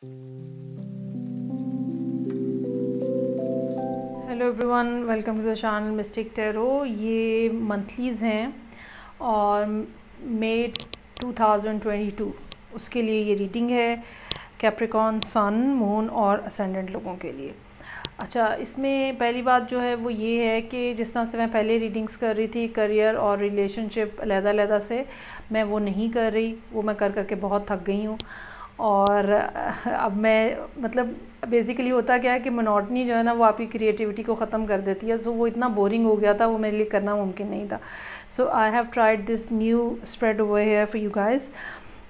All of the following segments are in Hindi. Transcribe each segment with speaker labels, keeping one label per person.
Speaker 1: Hello everyone, welcome to the channel mystic tarot. ये मंथलीज़ हैं और मई 2022 उसके लिए ये रीडिंग है कैप्रिकॉर्न, सन, मून और असेंडेंट लोगों के लिए। अच्छा, इसमें पहली बात जो है वो ये है कि जिस तरह से मैं पहले रीडिंग्स कर रही थी करियर और रिलेशनशिप अलग-अलग से, मैं वो नहीं कर रही। वो मैं कर करके बहुत थक गई हूँ और अब मैं मतलब बेसिकली होता क्या है कि मोनोटनी जो है ना वो आपकी क्रिएटिविटी को ख़त्म कर देती है। सो वो इतना बोरिंग हो गया था, वो मेरे लिए करना मुमकिन नहीं था। So I have tried this new spread over here for you guys.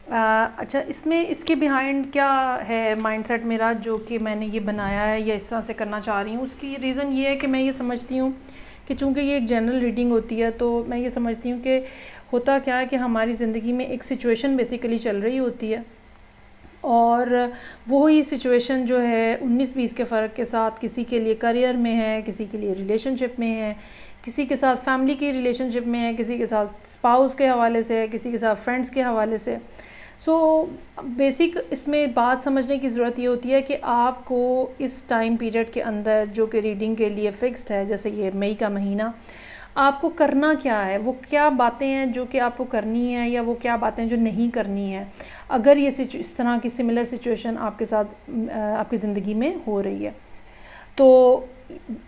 Speaker 1: अच्छा, इसमें इसके बिहाइंड क्या है माइंडसेट मेरा जो कि मैंने ये बनाया है या इस तरह से करना चाह रही हूँ, उसकी रीज़न ये है कि मैं ये समझती हूँ कि चूँकि ये एक जनरल रीडिंग होती है तो मैं ये समझती हूँ कि होता क्या है कि हमारी ज़िंदगी में एक सिचुएशन बेसिकली चल रही होती है और वही सिचुएशन जो है 19-20 के फ़र्क के साथ किसी के लिए करियर में है, किसी के लिए रिलेशनशिप में है, किसी के साथ फैमिली की रिलेशनशिप में है, किसी के साथ स्पाउस के हवाले से है, किसी के साथ फ्रेंड्स के हवाले से। सो बेसिक इसमें बात समझने की ज़रूरत ये होती है कि आपको इस टाइम पीरियड के अंदर जो कि रीडिंग के लिए फ़िक्स्ड है, जैसे ये मई का महीना, आपको करना क्या है, वो क्या बातें हैं जो कि आपको करनी है या वो क्या बातें जो नहीं करनी है अगर ये इस तरह की सिमिलर सिचुएशन आपके साथ आपकी ज़िंदगी में हो रही है। तो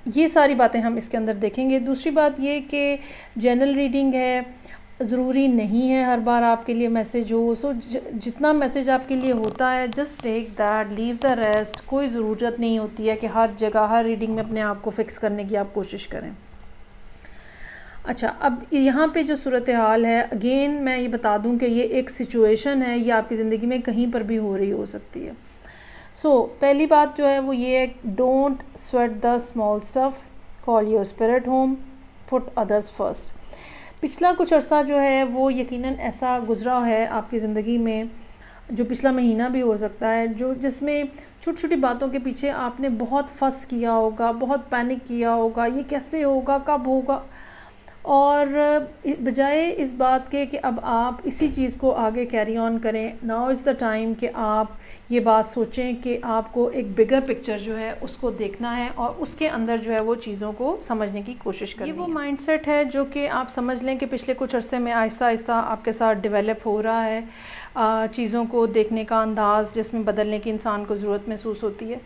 Speaker 1: ये सारी बातें हम इसके अंदर देखेंगे। दूसरी बात ये कि जनरल रीडिंग है, ज़रूरी नहीं है हर बार आपके लिए मैसेज हो। सो जितना मैसेज आपके लिए होता है just take that, leave the rest. कोई ज़रूरत नहीं होती है कि हर जगह हर रीडिंग में अपने आप को फ़िक्स करने की आप कोशिश करें। अच्छा, अब यहाँ पे जो सूरत हाल है, अगेन मैं ये बता दूँ कि ये एक सिचुएशन है, ये आपकी ज़िंदगी में कहीं पर भी हो रही हो सकती है। पहली बात जो है वो ये है, don't sweat the small stuff, call your spirit home, put others first. पिछला कुछ अर्सा जो है वो यकीनन ऐसा गुजरा है आपकी ज़िंदगी में, जो पिछला महीना भी हो सकता है, जो जिसमें छोटी छोटी बातों के पीछे आपने बहुत फंस किया होगा, बहुत पैनिक किया होगा, ये कैसे होगा, कब होगा, और बजाय इस बात के कि अब आप इसी चीज़ को आगे कैरी ऑन करें, नाउ इज़ द टाइम कि आप ये बात सोचें कि आपको एक बिगर पिक्चर जो है उसको देखना है और उसके अंदर जो है वो चीज़ों को समझने की कोशिश करनी है। ये वो माइंडसेट है जो कि आप समझ लें कि पिछले कुछ अरसे में आहिस्ता आहिस्ता आपके साथ डेवलप हो रहा है। चीज़ों को देखने का अंदाज़ जिसमें बदलने की इंसान को ज़रूरत महसूस होती है।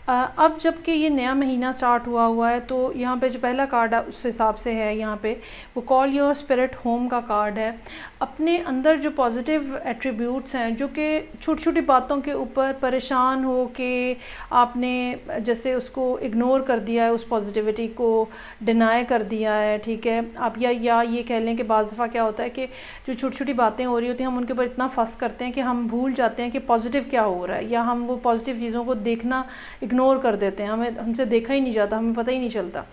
Speaker 1: अब जबकि ये नया महीना स्टार्ट हुआ है तो यहाँ पे जो पहला कार्ड है उस हिसाब से है, यहाँ पे वो कॉल योर स्पिरिट होम का कार्ड है। अपने अंदर जो पॉजिटिव एट्रीब्यूट्स हैं, जो कि छोटी छोटी बातों के ऊपर परेशान हो के आपने जैसे उसको इग्नोर कर दिया है, उस पॉजिटिविटी को डिनाई कर दिया है, ठीक है आप, या ये कह लें कि बाज़ दफ़ा क्या होता है कि जो छोटी छोटी बातें हो रही होती हैं हम उनके ऊपर इतना फंस करते हैं कि हम भूल जाते हैं कि पॉजिटिव क्या हो रहा है, या हम वो पॉजिटिव चीज़ों को देखना इग्नोर कर देते हैं, हमसे देखा ही नहीं जाता, हमें पता ही नहीं चलता।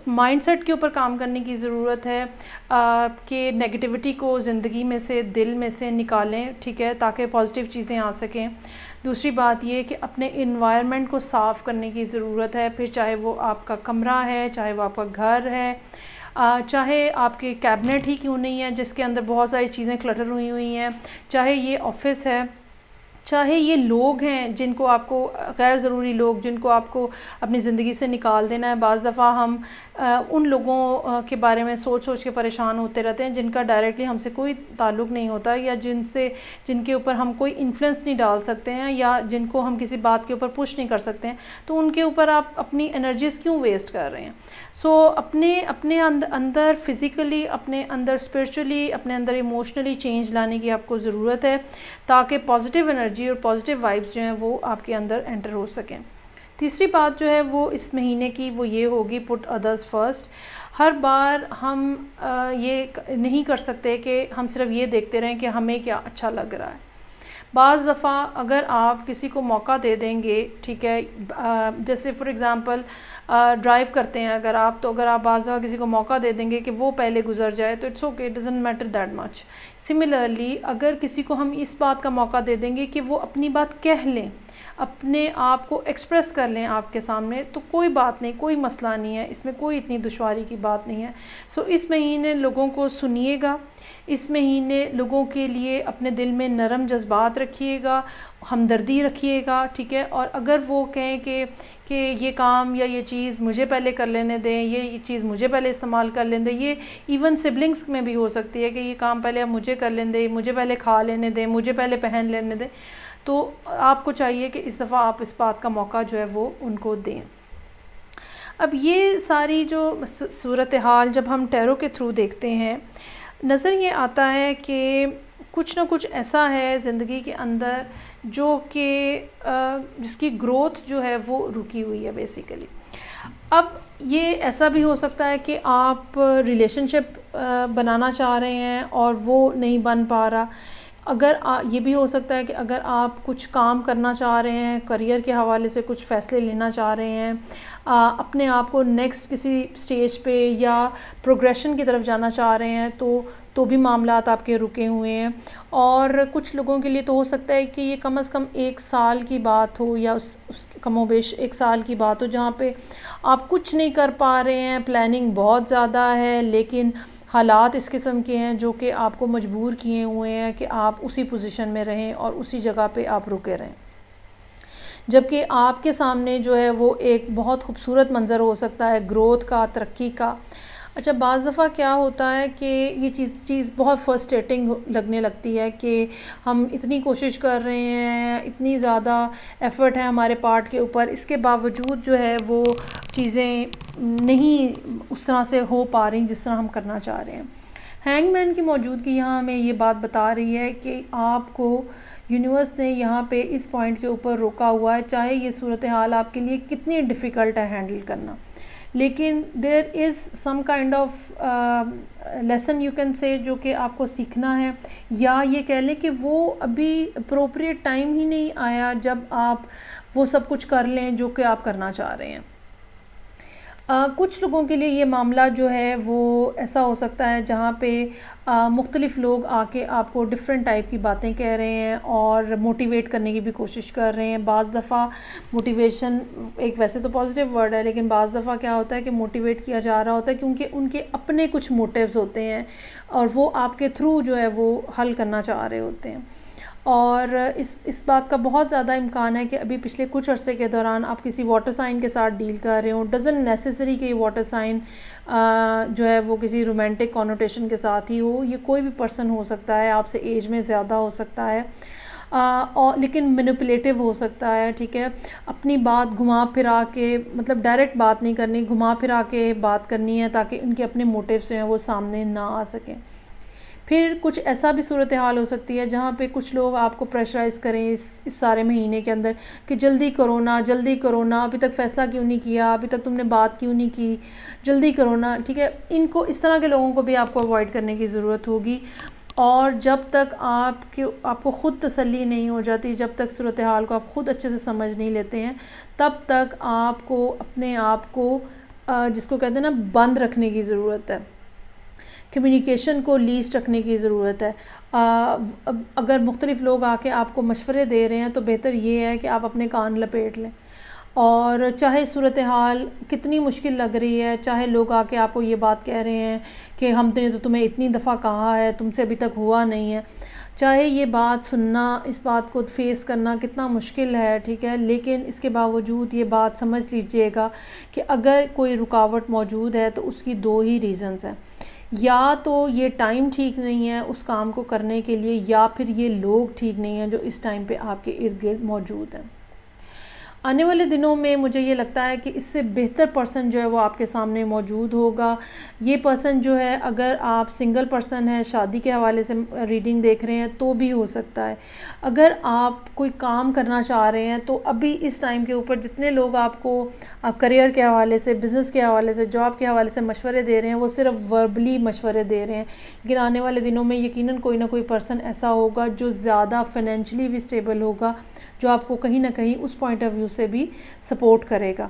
Speaker 1: माइंडसेट के ऊपर काम करने की ज़रूरत है कि नेगेटिविटी को ज़िंदगी में से, दिल में से निकालें, ठीक है, ताकि पॉजिटिव चीज़ें आ सकें। दूसरी बात ये कि अपने इन्वायरमेंट को साफ़ करने की ज़रूरत है, फिर चाहे वो आपका कमरा है, चाहे वो आपका घर है, चाहे आपके कैबिनेट ही क्यों नहीं है जिसके अंदर बहुत सारी चीज़ें क्लटर हुई हुई हैं, चाहे ये ऑफिस है, चाहे ये लोग हैं जिनको आपको, गैर ज़रूरी लोग जिनको आपको अपनी ज़िंदगी से निकाल देना है। बाज़ दफ़ा हम उन लोगों के बारे में सोच सोच के परेशान होते रहते हैं जिनका डायरेक्टली हमसे कोई ताल्लुक़ नहीं होता, या जिनके ऊपर हम कोई इन्फ्लुएंस नहीं डाल सकते हैं, या जिनको हम किसी बात के ऊपर पुश नहीं कर सकते हैं, तो उनके ऊपर आप अपनी एनर्जीज़ क्यों वेस्ट कर रहे हैं। अपने अंदर फिज़िकली, अपने अंदर स्पिरिचुअली, अपने अंदर इमोशनली चेंज लाने की आपको ज़रूरत है ताकि पॉजिटिव एनर्जी और पॉजिटिव वाइब्स जो हैं वो आपके अंदर एंटर हो सकें। तीसरी बात जो है वो इस महीने की वो ये होगी, पुट अदर्स फर्स्ट। हर बार हम ये नहीं कर सकते कि हम सिर्फ ये देखते रहें कि हमें क्या अच्छा लग रहा है। बाज़ दफ़ा अगर आप किसी को मौका दे देंगे, ठीक है, जैसे फॉर एग्ज़ाम्पल ड्राइव करते हैं अगर आप, तो अगर आप बाज़ दफ़ा किसी को मौका दे देंगे कि वो पहले गुजर जाए तो it's okay, it doesn't matter that much. Similarly अगर किसी को हम इस बात का मौका दे देंगे कि वो अपनी बात कह लें, अपने आप को एक्सप्रेस कर लें आपके सामने, तो कोई बात नहीं, कोई मसला नहीं है, इसमें कोई इतनी दुश्वारी की बात नहीं है। इस महीने लोगों को सुनिएगा, इस महीने लोगों के लिए अपने दिल में नरम जज्बात रखिएगा, हमदर्दी रखिएगा, ठीक है। और अगर वो कहें कि ये काम या ये चीज़ मुझे पहले कर लेने दें, ये चीज़ मुझे पहले इस्तेमाल कर लेने दें, ये इवन सिबलिंग्स में भी हो सकती है कि ये काम पहले आप मुझे कर लेने दें, मुझे पहले खा लेने दें, मुझे पहले पहन लेने दें, तो आपको चाहिए कि इस दफ़ा आप इस बात का मौका जो है वो उनको दें। अब ये सारी जो सूरत हाल जब हम टैरो के थ्रू देखते हैं, नज़र ये आता है कि कुछ ना कुछ ऐसा है ज़िंदगी के अंदर जो कि जिसकी ग्रोथ जो है वो रुकी हुई है बेसिकली। अब ये ऐसा भी हो सकता है कि आप रिलेशनशिप बनाना चाह रहे हैं और वो नहीं बन पा रहा। अगर ये भी हो सकता है कि अगर आप कुछ काम करना चाह रहे हैं, करियर के हवाले से कुछ फ़ैसले लेना चाह रहे हैं, अपने आप को नेक्स्ट किसी स्टेज पे या प्रोग्रेशन की तरफ जाना चाह रहे हैं, तो भी मामलात आपके रुके हुए हैं। और कुछ लोगों के लिए तो हो सकता है कि ये कम से कम 1 साल की बात हो या उस कमोबेश 1 साल की बात हो जहाँ पे आप कुछ नहीं कर पा रहे हैं, प्लानिंग बहुत ज़्यादा है, लेकिन हालात इस किस्म के हैं जो कि आपको मजबूर किए हुए हैं कि आप उसी पोजीशन में रहें और उसी जगह पे आप रुके रहें, जबकि आपके सामने जो है वो एक बहुत खूबसूरत मंज़र हो सकता है ग्रोथ का, तरक्की का। अच्छा, बाज़ दफ़ा क्या होता है कि ये चीज़ बहुत फ्रस्ट्रेटिंग लगने लगती है कि हम इतनी कोशिश कर रहे हैं, इतनी ज़्यादा एफ़र्ट है हमारे पार्ट के ऊपर, इसके बावजूद जो है वो चीज़ें नहीं उस तरह से हो पा रही जिस तरह हम करना चाह रहे हैं। हैंगमैन की मौजूदगी यहाँ हमें ये बात बता रही है कि आपको यूनिवर्स ने यहाँ पे इस पॉइंट के ऊपर रोका हुआ है, चाहे ये सूरत हाल आपके लिए कितनी डिफ़िकल्ट है हैंडल करना, लेकिन there is some kind of lesson you can say जो कि आपको सीखना है, या ये कह लें कि वो अभी अप्रोप्रिएट टाइम ही नहीं आया जब आप वो सब कुछ कर लें जो कि आप करना चाह रहे हैं। कुछ लोगों के लिए ये मामला जो है वो ऐसा हो सकता है जहाँ पे मुख्तलिफ़ लोग आके आपको डिफरेंट टाइप की बातें कह रहे हैं और मोटिवेट करने की भी कोशिश कर रहे हैं। बाज़ दफ़ा मोटिवेशन एक वैसे तो पॉजिटिव वर्ड है, लेकिन बाज़ दफ़ा क्या होता है कि मोटिवेट किया जा रहा होता है क्योंकि उनके अपने कुछ मोटिव्स होते हैं और वो आपके थ्रू जो है वो हल करना चाह रहे होते हैं। और इस बात का बहुत ज़्यादा इम्कान है कि अभी पिछले कुछ अरसे के दौरान आप किसी वाटर साइन के साथ डील कर रहे हो। डज़न नेसेसरी कि ये वाटर साइन जो है वो किसी रोमांटिक कॉनोटेशन के साथ ही हो, ये कोई भी पर्सन हो सकता है, आपसे एज में ज़्यादा हो सकता है, और लेकिन मैनिपुलेटिव हो सकता है, ठीक है। अपनी बात घुमा फिरा के, मतलब डायरेक्ट बात नहीं करनी, घुमा फिरा के बात करनी है ताकि उनके अपने मोटिव्स जो हैं वो सामने ना आ सकें। फिर कुछ ऐसा भी सूरत हाल हो सकती है जहाँ पे कुछ लोग आपको प्रेशराइज़ करें इस सारे महीने के अंदर कि जल्दी करो ना, जल्दी करो ना, अभी तक फ़ैसला क्यों नहीं किया, अभी तक तुमने बात क्यों नहीं की, जल्दी करो ना, ठीक है। इनको, इस तरह के लोगों को भी आपको अवॉइड करने की ज़रूरत होगी। और जब तक आपको ख़ुद तसल्ली नहीं हो जाती, जब तक सूरत हाल को आप ख़ुद अच्छे से समझ नहीं लेते हैं, तब तक आपको अपने आप को जिसको कहते हैं ना बंद रखने की ज़रूरत है, कम्युनिकेशन को लीस्ट रखने की ज़रूरत है। अगर मुख्तलिफ़ लोग आके आपको मशवरे दे रहे हैं तो बेहतर ये है कि आप अपने कान लपेट लें, और चाहे सूरत हाल कितनी मुश्किल लग रही है, चाहे लोग आके आपको ये बात कह रहे हैं कि हमने तो तुम्हें इतनी दफ़ा कहा है, तुमसे अभी तक हुआ नहीं है, चाहे ये बात सुनना, इस बात को फेस करना कितना मुश्किल है, ठीक है, लेकिन इसके बावजूद ये बात समझ लीजिएगा कि अगर कोई रुकावट मौजूद है तो उसकी 2 ही रीज़न्स हैं। या तो ये टाइम ठीक नहीं है उस काम को करने के लिए, या फिर ये लोग ठीक नहीं हैं जो इस टाइम पे आपके इर्द गिर्द मौजूद हैं। आने वाले दिनों में मुझे ये लगता है कि इससे बेहतर पर्सन जो है वो आपके सामने मौजूद होगा। ये पर्सन जो है, अगर आप सिंगल पर्सन है, शादी के हवाले से रीडिंग देख रहे हैं तो भी हो सकता है। अगर आप कोई काम करना चाह रहे हैं तो अभी इस टाइम के ऊपर जितने लोग आपको करियर के हवाले से, बिज़नेस के हवाले से, जॉब के हवाले से मशवरे दे रहे हैं वो सिर्फ वर्बली मशवरे दे रहे हैं, लेकिन आने वाले दिनों में यकीनन कोई ना कोई पर्सन ऐसा होगा जो ज़्यादा फाइनेंशियली भी स्टेबल होगा, जो आपको कहीं ना कहीं उस पॉइंट ऑफ व्यू से भी सपोर्ट करेगा।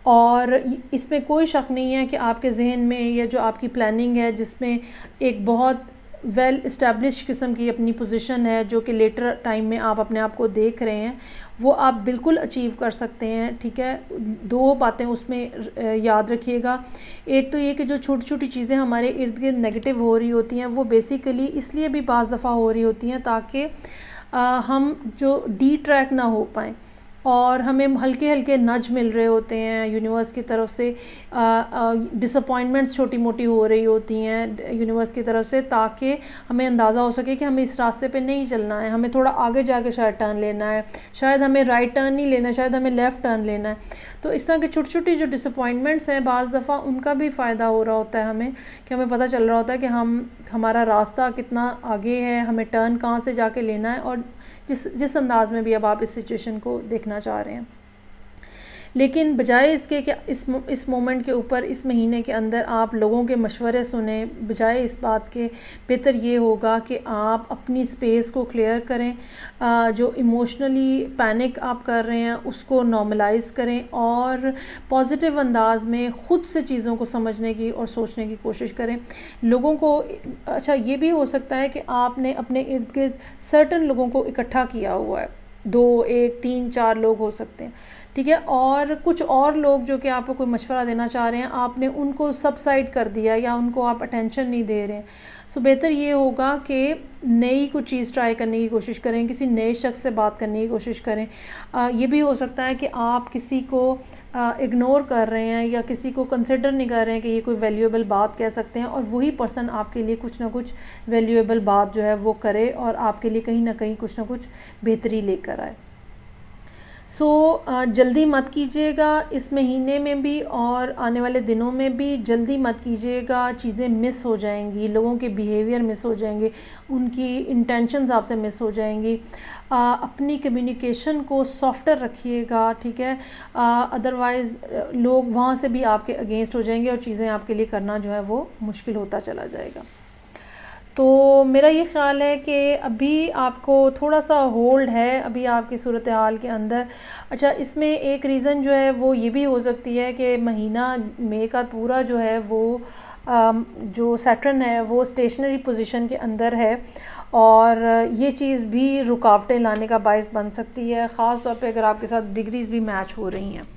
Speaker 1: और इसमें कोई शक नहीं है कि आपके जहन में या जो आपकी प्लानिंग है, जिसमें एक बहुत वेल इस्टेब्लिश किस्म की अपनी पोजीशन है जो कि लेटर टाइम में आप अपने आप को देख रहे हैं, वो आप बिल्कुल अचीव कर सकते हैं, ठीक है। 2 बातें उसमें याद रखिएगा। एक तो ये कि जो छोटी छोटी चीज़ें हमारे इर्द गिर्द नेगेटिव हो रही होती हैं वो बेसिकली इसलिए भी बाज़ दफ़ा हो रही होती हैं ताकि हम जो डिट्रैक्ट ना हो पाएँ और हमें हल्के हल्के नज मिल रहे होते हैं यूनिवर्स की तरफ से, डिसअपॉइंटमेंट्स छोटी मोटी हो रही होती हैं यूनिवर्स की तरफ से, ताकि हमें अंदाज़ा हो सके कि हमें इस रास्ते पे नहीं चलना है, हमें थोड़ा आगे जाके शायद टर्न लेना है, शायद हमें राइट टर्न नहीं लेना है, शायद हमें लेफ़्ट टर्न लेना है। तो इस तरह की छोटी छोटी जो डिसअपॉइंटमेंट्स हैं बाज़ दफ़ा उनका भी फ़ायदा हो रहा होता है हमें, कि हमें पता चल रहा होता है कि हमारा रास्ता कितना आगे है, हमें टर्न कहाँ से जाके लेना है, और जिस अंदाज़ में भी अब आप इस सिचुएशन को देखना चाह रहे हैं। लेकिन बजाय इसके कि इस मोमेंट के ऊपर इस महीने के अंदर आप लोगों के मशवरे सुने, बजाय इस बात के बेहतर ये होगा कि आप अपनी स्पेस को क्लियर करें, जो इमोशनली पैनिक आप कर रहे हैं उसको नॉर्मलाइज़ करें और पॉजिटिव अंदाज में ख़ुद से चीज़ों को समझने की और सोचने की कोशिश करें। लोगों को अच्छा ये भी हो सकता है कि आपने अपने इर्द गिर्द सर्टन लोगों को इकट्ठा किया हुआ है, 2, 1, 3, 4 लोग हो सकते हैं, ठीक है, और कुछ और लोग जो कि आपको कोई मशवरा देना चाह रहे हैं आपने उनको सबसाइड कर दिया या उनको आप अटेंशन नहीं दे रहे हैं। सो बेहतर ये होगा कि नई कुछ चीज़ ट्राई करने की कोशिश करें, किसी नए शख्स से बात करने की कोशिश करें। ये भी हो सकता है कि आप किसी को इग्नोर कर रहे हैं या किसी को कंसिडर नहीं कर रहे हैं कि ये कोई वैल्यूएबल बात कह सकते हैं, और वही पर्सन आपके लिए कुछ ना कुछ वैल्यूएबल बात जो है वो करे और आपके लिए कहीं ना कहीं कुछ ना कुछ बेहतरी लेकर आए। सो जल्दी मत कीजिएगा इस महीने में भी और आने वाले दिनों में भी, जल्दी मत कीजिएगा, चीज़ें मिस हो जाएंगी, लोगों के बिहेवियर मिस हो जाएंगे, उनकी इंटेंशंस आपसे मिस हो जाएंगी। अपनी कम्युनिकेशन को सॉफ्टर रखिएगा, ठीक है, अदरवाइज़ लोग वहाँ से भी आपके अगेंस्ट हो जाएंगे और चीज़ें आपके लिए करना जो है वो मुश्किल होता चला जाएगा। तो मेरा ये ख़्याल है कि अभी आपको थोड़ा सा होल्ड है अभी आपकी सूरत हाल के अंदर। अच्छा, इसमें एक रीज़न जो है वो ये भी हो सकती है कि महीना मई का पूरा जो है वो जो सैटर्न है वो स्टेशनरी पोजीशन के अंदर है और ये चीज़ भी रुकावटें लाने का बायस बन सकती है, ख़ास तौर पे अगर आपके साथ डिग्रीज़ भी मैच हो रही हैं।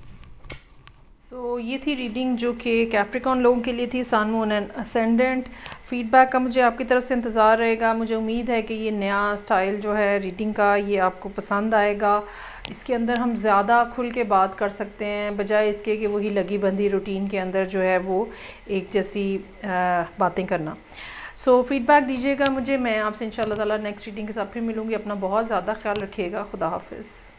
Speaker 1: सो ये थी रीडिंग जो कि कैप्रिकॉर्न लोगों के लिए थी, सन, मून एंड असेंडेंट। फ़ीडबैक का मुझे आपकी तरफ से इंतज़ार रहेगा। मुझे उम्मीद है कि ये नया स्टाइल जो है रीडिंग का ये आपको पसंद आएगा। इसके अंदर हम ज़्यादा खुल के बात कर सकते हैं बजाय इसके कि वही लगी बंदी रूटीन के अंदर जो है वो एक जैसी बातें करना। सो फ़ीडबैक दीजिएगा मुझे, मैं आपसे इंशाल्लाह ताला नेक्स्ट रीडिंग के साथ फिर मिलूँगी। अपना बहुत ज़्यादा ख्याल रखिएगा। खुदा हाफिज़।